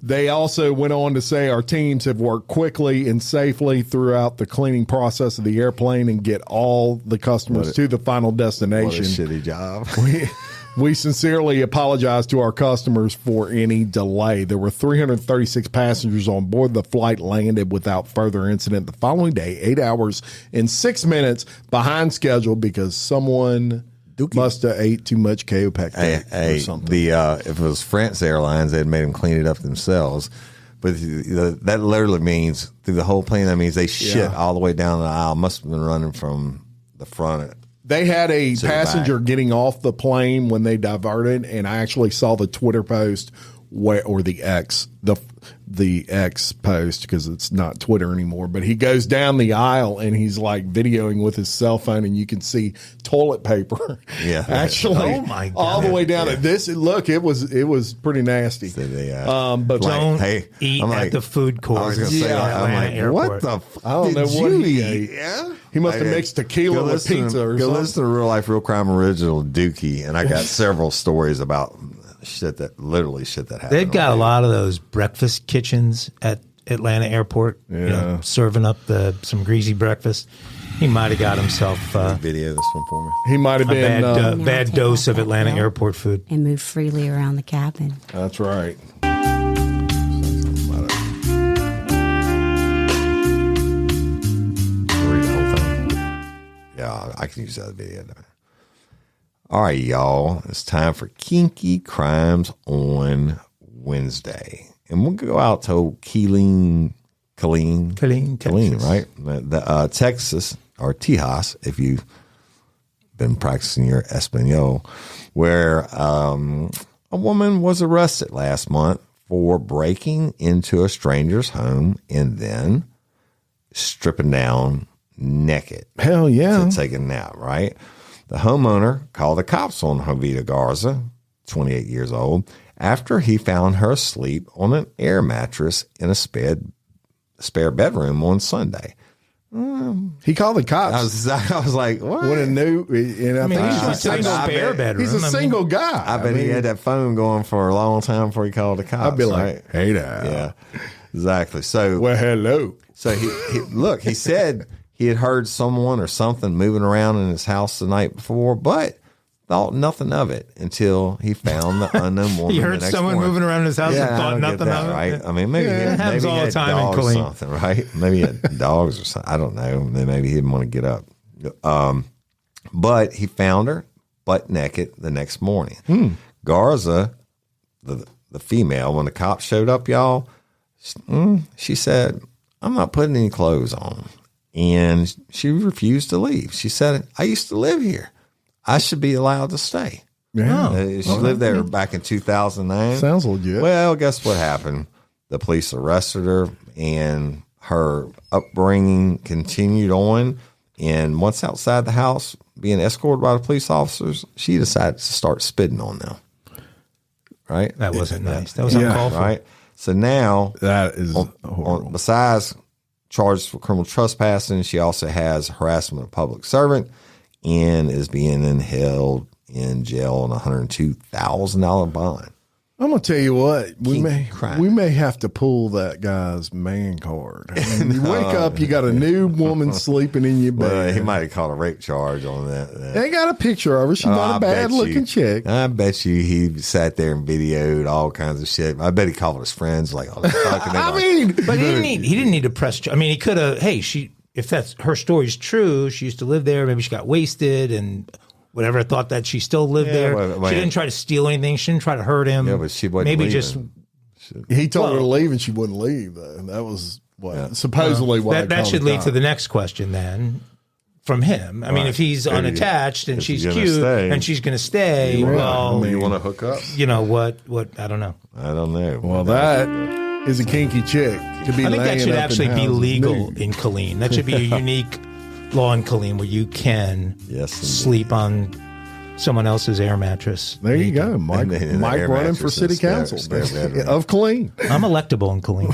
They also went on to say our teams have worked quickly and safely throughout the cleaning process of the airplane and get all the customers to the final What a destination. shitty job. We sincerely apologize to our customers for any delay. There were 336 passengers on board. The flight landed without further incident the following day, 8 hours and 6 minutes behind schedule because someone must have ate too much Kaopectate or something. If it was France Airlines, they'd made them clean it up themselves. But that literally means through the whole plane, that means they shit all the way down the aisle. Must have been running from the front. They had a To the passenger back. getting off the plane when they diverted, and I actually saw the Twitter post or the X post, because it's not Twitter anymore, but he goes down the aisle and he's like videoing with his cell phone, and you can see toilet paper. Yeah. Actually, Oh my God. all the way down at this. Look, it was pretty nasty. So they, But Don't hey, eat I'm at like- the food court. I was going to say, at I'm Atlanta like, Airport. what the I don't know did what you he eat? ate. Yeah. He must have mixed tequila with pizza or Go something. listen to Real Life, Real Crime Original Dookie, and I got several stories about shit that happened. They've got a on lot of those breakfast kitchens at Atlanta Airport, serving up some greasy breakfast. He might have got himself video this one for me. He might have a been. bad Take dose off of that Atlanta belt Airport food. and move freely around the cabin. That's right. Read the whole thing. Yeah, I can use that video. All right, y'all. It's time for Kinky Crimes on Wednesday. And we'll go out to Killeen, Texas. right? The Texas, or Tejas, if you've been practicing your Espanol, where a woman was arrested last month for breaking into a stranger's home and then stripping down naked. Hell yeah. To take a nap, right? The homeowner called the cops on Jovita Garza, 28 years old, after he found her asleep on an air mattress in a spare bedroom on Sunday. He called the cops. I was like, what? What a new. And I I mean, think he's he's not a in a single, spare bedroom. he's a single guy. I bet he had that phone going for a long time before he called the cops. I'd be like, right? hey now. Yeah, exactly. So, Well, hello. so he said he had heard someone or something moving around in his house the night before, but thought nothing of it until he found the unknown woman. He the heard next someone morning. moving around his house and I thought don't get nothing that, of it. right? I mean, maybe it happens he all the had time in dogs or Killeen. something, right? Maybe he had dogs or something. I don't know. Maybe he didn't want to get up. But he found her butt naked the next morning. Garza, the female, when the cops showed up, y'all, she said, "I'm not putting any clothes on." And she refused to leave. She said, "I used to live here. I should be allowed to stay." Yeah. She lived there back in 2009. Sounds legit. Well, guess what happened? The police arrested her, and her upbringing continued on. And once outside the house, being escorted by the police officers, she decided to start spitting on them. Right? That wasn't nice. That was uncalled for. Right? So now, That is horrible. besides charged for criminal trespassing, she also has harassment of a public servant and is being held in jail on a $102,000 bond. I'm gonna tell you what, we Kinky crime. may have to pull that guy's man card. I mean, you wake up, you got a new woman sleeping in your Well, bed. he might have caught a rape charge on that. They got a picture of her. She's not I a bad bet you. looking chick. I bet you he sat there and videoed all kinds of shit. I bet he called his friends like, "Oh, fucking I mean, But he didn't need to press. I mean, he could have. Hey, if that's her story's true, she used to live there. Maybe she got wasted and whatever. Thought that she still lived there. well, she didn't try to steal anything. She didn't try to hurt him. Yeah, but she wasn't maybe leaving. just he told her to Well- leave and she wouldn't leave. Though. That was what supposedly why that should lead to the next question then. From him, I mean, if he's unattached and if she's he's gonna cute stay. and she's going to stay, Right. well, you want to hook up? you know what? I don't know. I don't know. Well, that is a kinky chick to be. I think that laying should up in actually be houses legal nude. in Killeen. That should be a unique law in Killeen where you can Yes, indeed. sleep on someone else's air mattress. There you go, Mike. And the Mike air running for mattress city and spare- council spare bedroom. of Killeen. I'm electable in Killeen.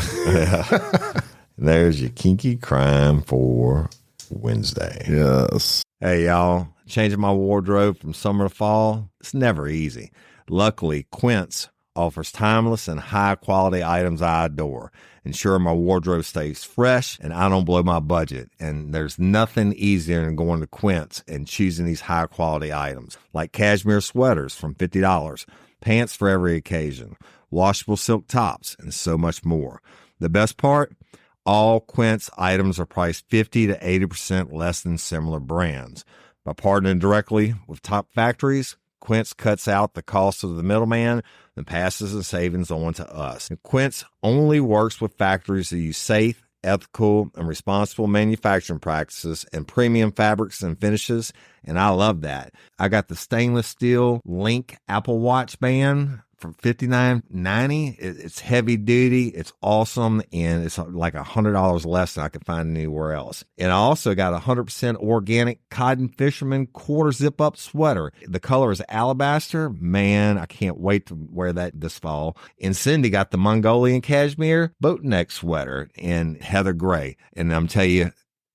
There's your kinky crime for Wednesday. Yes. Hey, y'all. Changing my wardrobe from summer to fall, it's never easy. Luckily, Quince offers timeless and high-quality items I adore, ensuring my wardrobe stays fresh and I don't blow my budget. And there's nothing easier than going to Quince and choosing these high-quality items, like cashmere sweaters from $50, pants for every occasion, washable silk tops, and so much more. The best part? All Quince items are priced 50 to 80% less than similar brands. By partnering directly with top factories, Quince cuts out the cost of the middleman and passes the savings on to us. And Quince only works with factories that use safe, ethical, and responsible manufacturing practices and premium fabrics and finishes, and I love that. I got the stainless steel Link Apple Watch band for $59.90. It's heavy duty. It's awesome. And it's like $100 less than I could find anywhere else. And I also got a 100% organic cotton fisherman quarter zip up sweater. The color is alabaster. Man, I can't wait to wear that this fall. And Cindy got the Mongolian cashmere boat neck sweater in heather gray. And I'm telling you,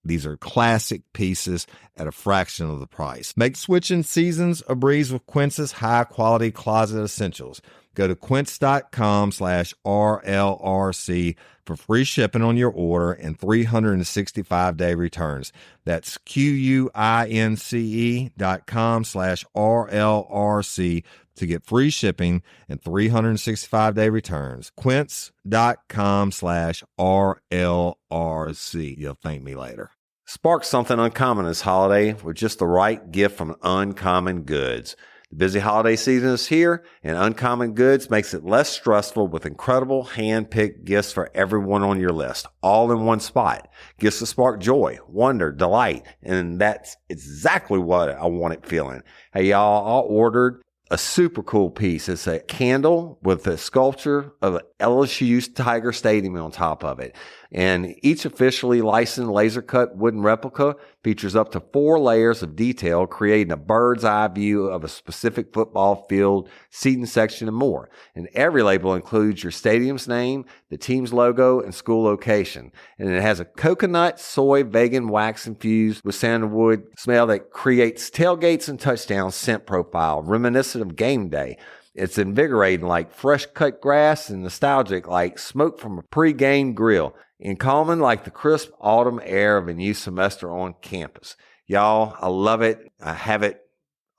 these are classic pieces at a fraction of the price. Make switching seasons a breeze with Quince's high-quality closet essentials. Go to quince.com/RLRC for free shipping on your order and 365-day returns. That's QUINCE.com/RLRC to get free shipping and 365-day returns. Quince.com/RLRC. You'll thank me later. Spark something uncommon this holiday with just the right gift from Uncommon Goods. The busy holiday season is here, and Uncommon Goods makes it less stressful with incredible hand-picked gifts for everyone on your list, all in one spot. Gifts that spark joy, wonder, delight, and that's exactly what I wanted feeling. Hey, y'all, I ordered a super cool piece. It's a candle with a sculpture of LSU's Tiger Stadium on top of it. And each officially licensed laser cut wooden replica features up to 4 layers of detail, creating a bird's eye view of a specific football field, seating section, and more. And every label includes your stadium's name, the team's logo, and school location. And it has a coconut, soy, vegan wax infused with sandalwood smell that creates tailgates and touchdowns scent profile, reminiscent of game day. It's invigorating like fresh cut grass and nostalgic like smoke from a pre-game grill, and calming like the crisp autumn air of a new semester on campus. Y'all, I love it. I have it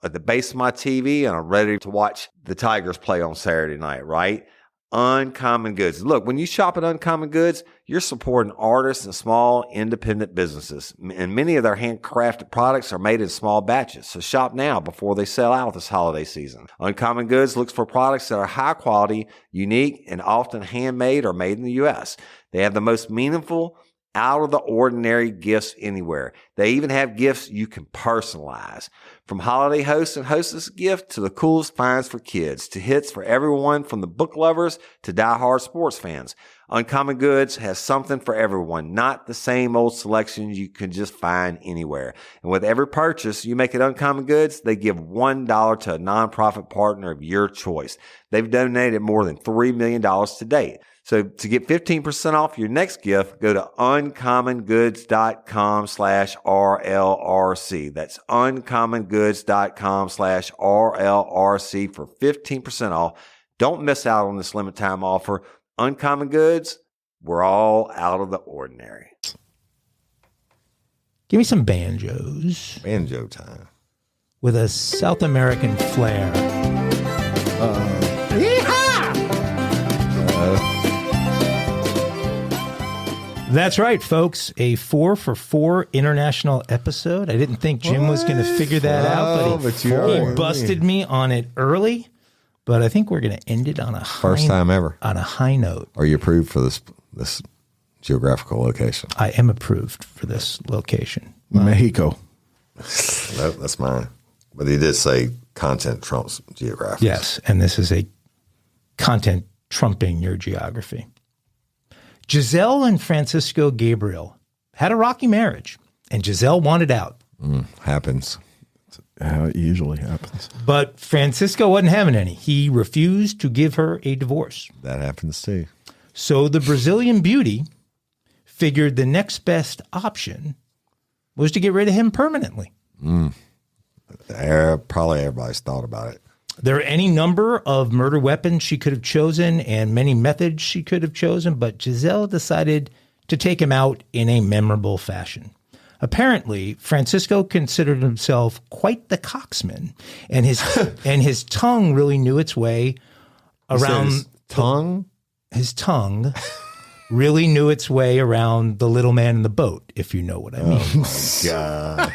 at the base of my TV, and I'm ready to watch the Tigers play on Saturday night, right? Uncommon Goods. Look, when you shop at Uncommon Goods, you're supporting artists and small independent businesses. And many of their handcrafted products are made in small batches. So shop now before they sell out this holiday season. Uncommon Goods looks for products that are high quality, unique, and often handmade or made in the U.S. They have the most meaningful, out of the ordinary gifts anywhere. They even have gifts you can personalize. From holiday hosts and hostess gift to the coolest finds for kids, to hits for everyone from the book lovers to diehard sports fans. Uncommon Goods has something for everyone, not the same old selections you can just find anywhere. And with every purchase you make at Uncommon Goods, they give $1 to a nonprofit partner of your choice. They've donated more than $3 million to date. So to get 15% off your next gift, go to uncommongoods.com/RLRC. That's uncommongoods.com/RLRC for 15% off. Don't miss out on this limited time offer. Uncommon Goods, we're all out of the ordinary. Give me some banjos Banjo time. with a South American flair. That's right, folks. A 4 for 4 international episode. I didn't think Jim was going to figure that out, but he busted me on it early. But I think we're going to end it on a First time ever. On a high note. Are you approved for this geographical location? I am approved for this location. Mexico. That's mine. But he did say content trumps geography. Yes, and this is a content trumping your geography. Giselle and Francisco Gabriel had a rocky marriage, and Giselle wanted out. Happens. How it usually happens. But Francisco wasn't having any. He refused to give her a divorce. That happens too. So the Brazilian beauty figured the next best option was to get rid of him permanently. Probably everybody's thought about it. There are any number of murder weapons she could have chosen and many methods she could have chosen, but Giselle decided to take him out in a memorable fashion. Apparently, Francisco considered himself quite the coxman, and his tongue really knew its way around His tongue really knew its way around the little man in the boat, if you know what I mean. Oh, my God.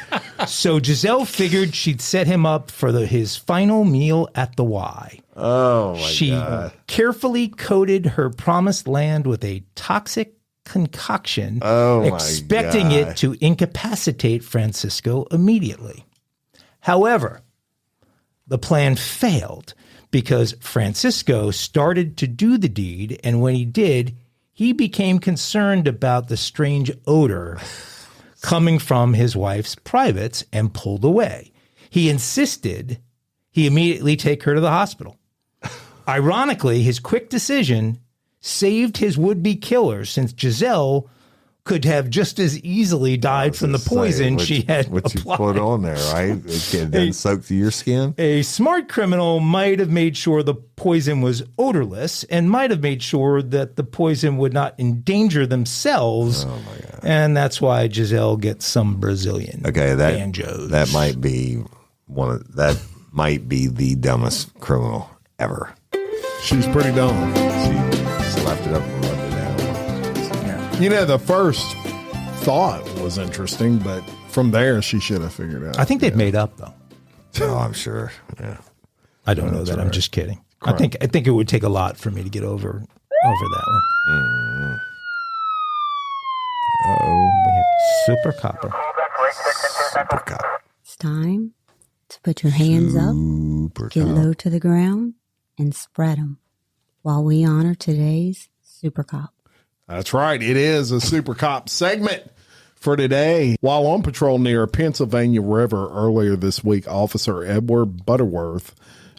So Giselle figured she'd set him up for his final meal at the Y. Oh, my She God. carefully coated her promised land with a toxic concoction, expecting it to incapacitate Francisco immediately. However, the plan failed because Francisco started to do the deed, and when he did, he became concerned about the strange odor coming from his wife's privates and pulled away. He insisted he immediately take her to the hospital. Ironically, his quick decision saved his would-be killer, since Giselle could have just as easily died from the poison she had what applied. you put on there, right? It didn't soak through your skin. A smart criminal might have made sure the poison was odorless and might have made sure that the poison would not endanger themselves. Oh my God. And that's why Giselle gets some Brazilian banjos. That might be that might be the dumbest criminal ever. She's pretty dumb. She slapped it up and rubbed it down. You know, the first thought was interesting, but from there, she should have figured it out. I think they've made up, though. Oh, I'm sure. Yeah. I don't know that. Right. I'm just kidding. I think it would take a lot for me to get over that one. Mm-hmm. We have Super Copper. Super Cop. It's time to put your hands up, get low to the ground, and spread them while we honor today's Super Cop. That's right. It is a Super Cop segment for today. While on patrol near a Pennsylvania river earlier this week, Officer Edward Butterworth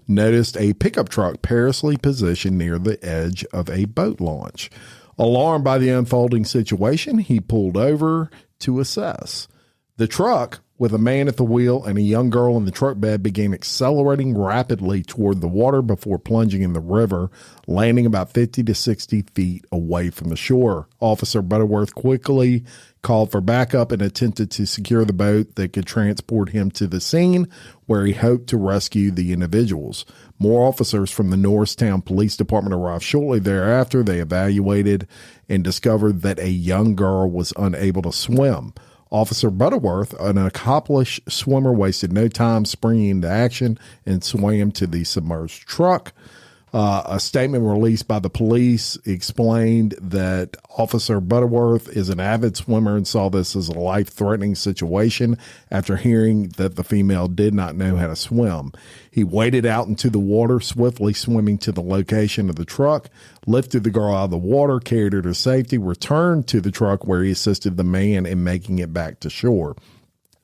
noticed a pickup truck perilously positioned near the edge of a boat launch. Alarmed by the unfolding situation, he pulled over to assess. The truck, with a man at the wheel and a young girl in the truck bed, began accelerating rapidly toward the water before plunging in the river, landing about 50 to 60 feet away from the shore. Officer Butterworth quickly called for backup and attempted to secure the boat that could transport him to the scene, where he hoped to rescue the individuals. More officers from the Norristown Police Department arrived shortly thereafter. They evaluated and discovered that a young girl was unable to swim. Officer Butterworth, an accomplished swimmer, wasted no time springing into action and swam to the submerged truck. A statement released by the police explained that Officer Butterworth is an avid swimmer and saw this as a life-threatening situation after hearing that the female did not know how to swim. He waded out into the water, swiftly swimming to the location of the truck, lifted the girl out of the water, carried her to safety, returned to the truck where he assisted the man in making it back to shore.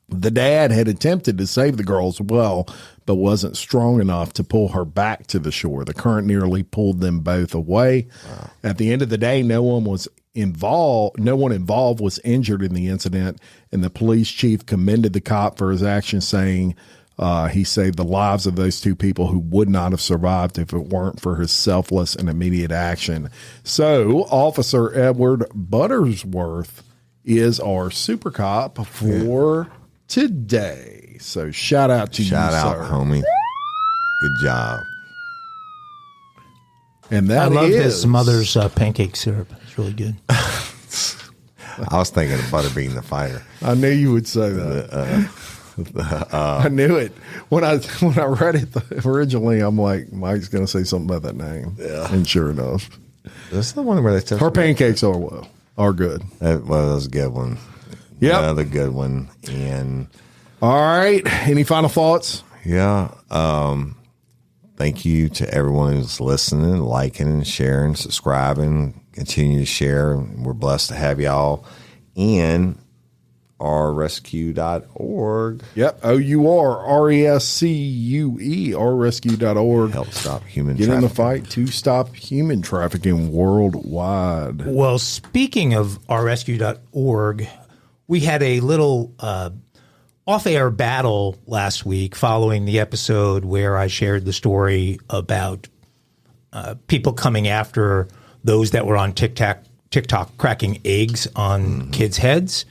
The dad had attempted to save the girl as well, but wasn't strong enough to pull her back to the shore. The current nearly pulled them both away. Wow. At the end of the day, no one involved was injured in the incident, and the police chief commended the cop for his actions, saying he saved the lives of those two people who would not have survived if it weren't for his selfless and immediate action. So, Officer Edward Butterworth is our Super Cop for today. So shout out to you, sir. Shout out, homie. Good job. And that I love his mother's pancake syrup. It's really good. I was thinking of Butterbean the Fighter. I knew you would say that. I knew it. When I read it originally, I'm like, Mike's going to say something about that name. Yeah. And sure enough. That's the one where they tell her pancakes are good. That was a good one. Yeah, another good one. And all right, any final thoughts? Yeah. Thank you to everyone who's listening, liking, and sharing, subscribing. Continue to share. We're blessed to have y'all. And rrescue.org. Yep. OURRESCUE, rrescue.org. Help stop human trafficking. Get in the fight to stop human trafficking worldwide. Well, speaking of rrescue.org, we had a little off-air battle last week following the episode where I shared the story about people coming after those that were on TikTok cracking eggs on kids' heads.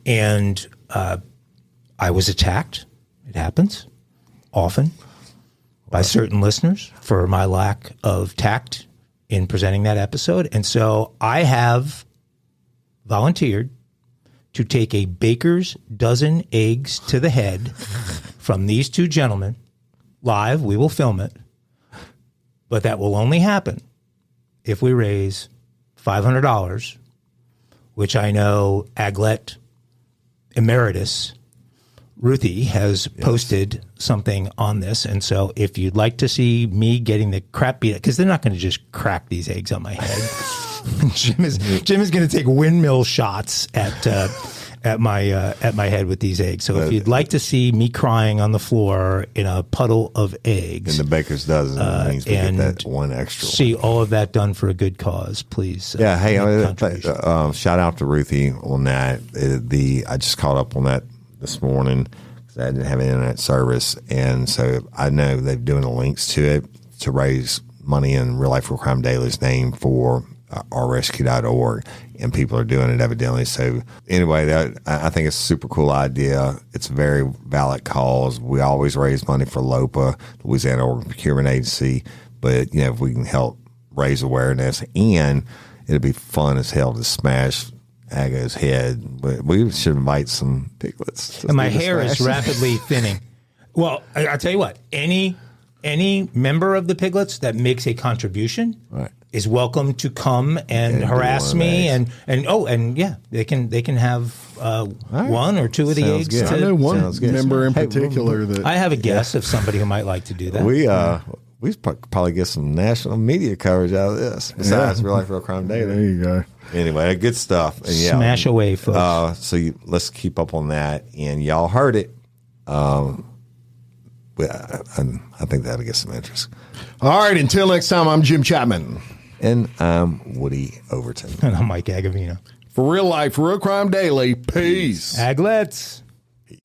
And I was attacked. It happens often by certain listeners for my lack of tact in presenting that episode. And so I have volunteered to take a baker's dozen eggs to the head from these two gentlemen live. We will film it, but that will only happen if we raise $500, which I know Aglet Emeritus Ruthie has posted something on this. And so if you'd like to see me getting the crap beat, because they're not going to just crack these eggs on my head. Jim is going to take windmill shots at my head with these eggs. So if you'd like to see me crying on the floor in a puddle of eggs, in the baker's dozen, it means we get that one extra. See all of that done for a good cause, please. Yeah. Hey, shout out to Ruthie on that. I just caught up on that this morning because I didn't have internet service, and so I know they're doing the links to it to raise money in Real Life Real Crime Daily's name for rrescue.org, and people are doing it evidently. So anyway, I think it's a super cool idea. It's a very valid cause. We always raise money for LOPA, Louisiana Organ Procurement Agency, but if we can help raise awareness, and it'll be fun as hell to smash Ago's head. But we should invite some piglets. And my hair is rapidly thinning. Well, I'll tell you what, any member of the piglets that makes a contribution is welcome to come and harass me and they can have one or two of the eggs. Good. I know one member in particular that I have a guess of somebody who might like to do that. We probably get some national media coverage out of this besides Real Life Real Crime Daily. There you go. Anyway, good stuff. And Smash away, folks. Let's keep up on that. And y'all heard it. I think that'll get some interest. All right. Until next time, I'm Jim Chapman. And I'm Woody Overton. And I'm Mike Agovino. For Real Life Real Crime Daily, peace. Aglets.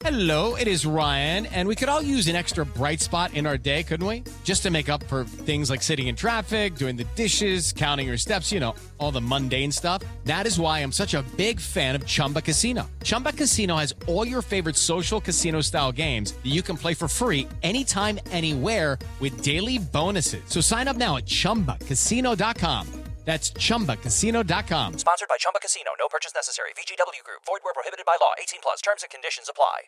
Hello, it is Ryan, and we could all use an extra bright spot in our day, couldn't we? Just to make up for things like sitting in traffic, doing the dishes, counting your steps, all the mundane stuff. That is why I'm such a big fan of Chumba Casino. Chumba Casino has all your favorite social casino-style games that you can play for free anytime, anywhere with daily bonuses. So sign up now at ChumbaCasino.com. That's ChumbaCasino.com. Sponsored by Chumba Casino. No purchase necessary. VGW Group. Void where prohibited by law. 18+. Terms and conditions apply.